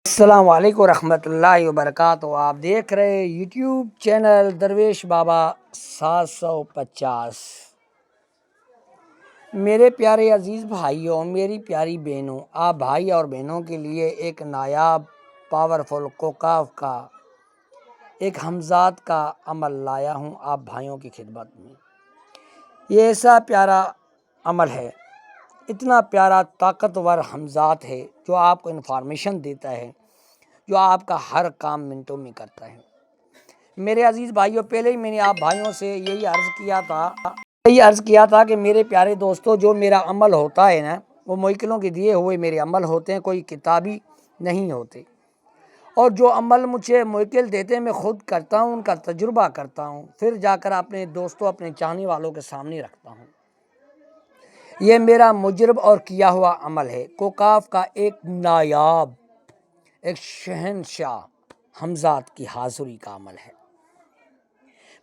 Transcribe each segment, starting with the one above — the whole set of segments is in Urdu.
السلام علیکم ورحمۃ اللہ وبرکاتہ۔ آپ دیکھ رہے یوٹیوب چینل درویش بابا 750۔ میرے پیارے عزیز بھائیوں، میری پیاری بہنوں، آپ بھائی اور بہنوں کے لیے ایک نایاب پاورفل کوکاف کا ایک ہمزاد کا عمل لایا ہوں آپ بھائیوں کی خدمت میں۔ یہ ایسا پیارا عمل ہے، اتنا پیارا طاقتور ہمزاد ہے جو آپ کو انفارمیشن دیتا ہے، جو آپ کا ہر کام منٹوں میں کرتا ہے۔ میرے عزیز بھائیوں، پہلے ہی میں نے آپ بھائیوں سے یہی عرض کیا تھا کہ میرے پیارے دوستوں، جو میرا عمل ہوتا ہے نا، وہ موکلوں کے دیے ہوئے میرے عمل ہوتے ہیں، کوئی کتابی نہیں ہوتے۔ اور جو عمل مجھے موکل دیتے ہیں میں خود کرتا ہوں، ان کا تجربہ کرتا ہوں، پھر جا کر اپنے دوستوں، اپنے چاہنے والوں کے سامنے رکھتا ہوں۔ یہ میرا مجرب اور کیا ہوا عمل ہے، کوکاف کا ایک نایاب، ایک شہنشاہ ہمزاد کی حاضری کا عمل ہے۔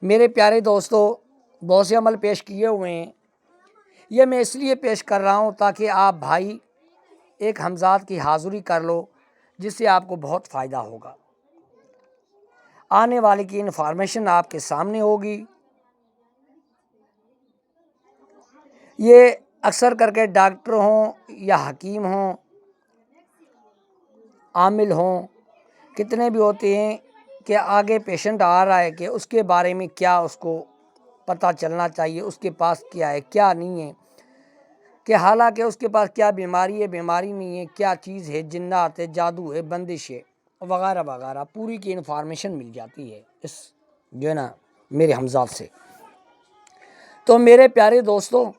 میرے پیارے دوستوں، بہت سے عمل پیش کیے ہوئے ہیں، یہ میں اس لیے پیش کر رہا ہوں تاکہ آپ بھائی ایک ہمزاد کی حاضری کر لو، جس سے آپ کو بہت فائدہ ہوگا۔ آنے والے کی انفارمیشن آپ کے سامنے ہوگی۔ یہ اکثر کر کے ڈاکٹر ہوں یا حکیم ہوں، عامل ہوں، کتنے بھی ہوتے ہیں کہ آگے پیشنٹ آ رہا ہے کہ اس کے بارے میں کیا اس کو پتہ چلنا چاہیے، اس کے پاس کیا ہے کیا نہیں ہے، کہ حالانکہ اس کے پاس کیا بیماری ہے بیماری نہیں ہے، کیا چیز ہے، جنات ہے، جادو ہے، بندش ہے وغیرہ وغیرہ، پوری کی انفارمیشن مل جاتی ہے اس جو ہے نا میرے ہمزاد سے۔ تو میرے پیارے دوستوں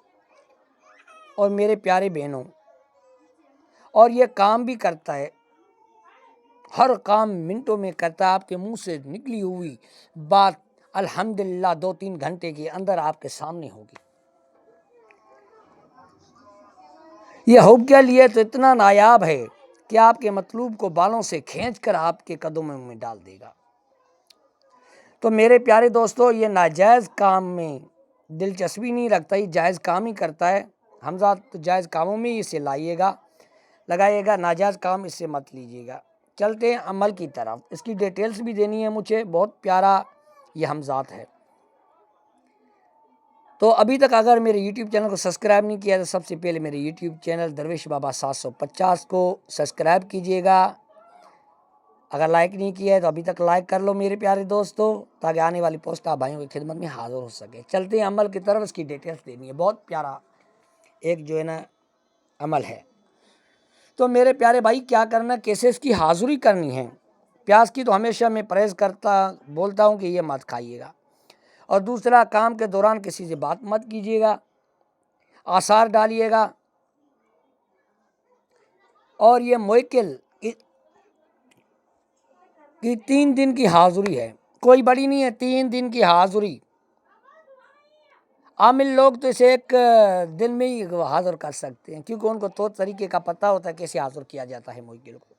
اور میرے پیارے بہنوں، اور یہ کام بھی کرتا ہے، ہر کام منٹوں میں کرتا ہے۔ آپ کے منہ سے نکلی ہوئی بات الحمدللہ 2-3 گھنٹے کے اندر آپ کے سامنے ہوگی۔ یہ حب کے لیے تو اتنا نایاب ہے کہ آپ کے مطلوب کو بالوں سے کھینچ کر آپ کے قدموں میں ڈال دے گا۔ تو میرے پیارے دوستو، یہ ناجائز کام میں دلچسپی نہیں رکھتا، یہ جائز کام ہی کرتا ہے۔ ہمزاد تو جائز کاموں میں ہی اسے لگائیے گا، ناجائز کام اس سے مت لیجیے گا۔ چلتے ہیں عمل کی طرف، اس کی ڈیٹیلز بھی دینی ہے مجھے، بہت پیارا یہ ہمزاد ہے۔ تو ابھی تک اگر میرے یوٹیوب چینل کو سبسکرائب نہیں کیا تو سب سے پہلے میرے یوٹیوب چینل درویش بابا 750 کو سبسکرائب کیجیے گا۔ اگر لائک نہیں کیا ہے تو ابھی تک لائک کر لو میرے پیارے دوستو، تاکہ آنے والی پوسٹ آپ بھائیوں کی خدمت میں حاضر ہو سکے۔ چلتے ہیں عمل کی طرف، اس کی ڈیٹیلز دینی ہے، بہت پیارا ایک جو ہے نا عمل ہے۔ تو میرے پیارے بھائی، کیا کرنا، کیسے اس کی حاضری کرنی ہے؟ پیاز کی تو ہمیشہ میں پرہیز بولتا ہوں کہ یہ مت کھائیے گا، اور دوسرا، کام کے دوران کسی سے بات مت کیجیے گا، آثار ڈالیے گا۔ اور یہ موکل کی 3 دن کی حاضری ہے، کوئی بڑی نہیں ہے، 3 دن کی حاضری۔ عامل لوگ تو اسے 1 دن میں ہی حاضر کر سکتے ہیں، کیونکہ ان کو تو طریقے کا پتہ ہوتا ہے کیسے حاضر کیا جاتا ہے موکل کو۔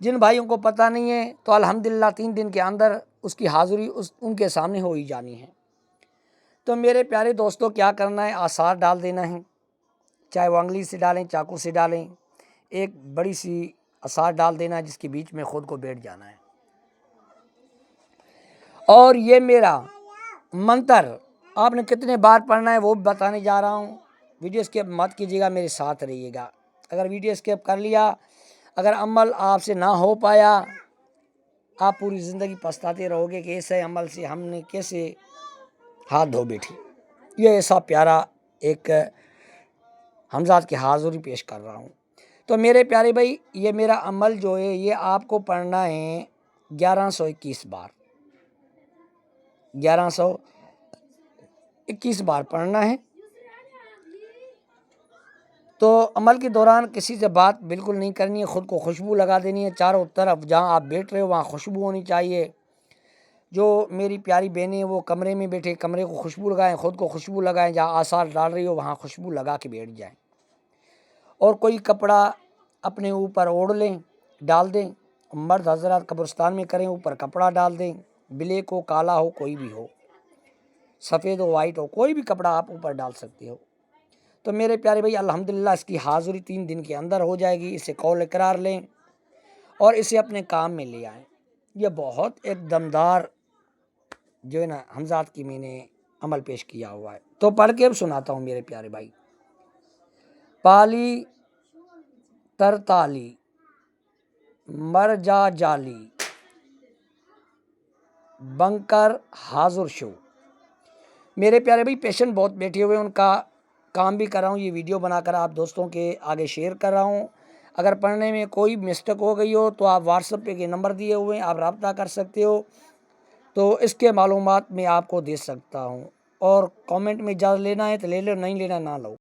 جن بھائیوں کو پتہ نہیں ہے تو الحمدللہ 3 دن کے اندر اس کی حاضری ان کے سامنے ہو ہی جانی ہے۔ تو میرے پیارے دوستوں، کیا کرنا ہے، آثار ڈال دینا ہے، چاہے وہ انگلی سے ڈالیں، چاقو سے ڈالیں، ایک بڑی سی آثار ڈال دینا ہے جس کے بیچ میں خود کو بیٹھ جانا ہے۔ اور یہ میرا منتر آپ نے کتنے بار پڑھنا ہے وہ بھی بتانے جا رہا ہوں۔ ویڈیو اسکیپ مت کیجیے گا، میرے ساتھ رہیے گا۔ اگر ویڈیو اسکیپ کر لیا، اگر عمل آپ سے نہ ہو پایا، آپ پوری زندگی پچھتاتے رہو گے کہ ایسے عمل سے ہم نے کیسے ہاتھ دھو بیٹھی۔ یہ ایسا پیارا ایک ہمزاد کی حاضری پیش کر رہا ہوں۔ تو میرے پیارے بھائی، یہ میرا عمل جو ہے یہ آپ کو پڑھنا ہے 1121 بار، 1121 بار پڑھنا ہے۔ تو عمل کے دوران کسی سے بات بالکل نہیں کرنی ہے، خود کو خوشبو لگا دینی ہے، چاروں طرف جہاں آپ بیٹھ رہے ہو وہاں خوشبو ہونی چاہیے۔ جو میری پیاری بہنیں ہیں وہ کمرے میں بیٹھے کمرے کو خوشبو لگائیں، خود کو خوشبو لگائیں، جہاں آثار ڈال رہی ہو وہاں خوشبو لگا کے بیٹھ جائیں۔ اور کوئی کپڑا اپنے اوپر اوڑھ لیں، ڈال دیں، مرد حضرات قبرستان میں کریں، اوپر کپڑا ڈال دیں، بلیک ہو کالا ہو کوئی بھی ہو، سفید ہو وائٹ ہو، کوئی بھی کپڑا آپ اوپر ڈال سکتے ہو۔ تو میرے پیارے بھائی، الحمدللہ اس کی حاضری 3 دن کے اندر ہو جائے گی، اسے قول اقرار لیں۔ اور اسے اپنے کام میں لے آئیں۔ یہ بہت ایک دمدار جو ہے نا ہمزات کی میں نے عمل پیش کیا ہوا ہے، تو پڑھ کے اب سناتا ہوں میرے پیارے بھائی۔ پالی ترتالی مر جا جالی بنکر حاضر شو۔ میرے پیارے بھائی پیشنٹ بہت بیٹھے ہوئے، ان کا کام بھی کر رہا ہوں، یہ ویڈیو بنا کر آپ دوستوں کے آگے شیئر کر رہا ہوں۔ اگر پڑھنے میں کوئی مسٹیک ہو گئی ہو تو آپ واٹس ایپ پہ کے نمبر دیے ہوئے ہیں، آپ رابطہ کر سکتے ہو، تو اس کے معلومات میں آپ کو دے سکتا ہوں۔ اور کامنٹ میں اجازت لینا ہے تو لے لو، نہیں لینا نہ لو۔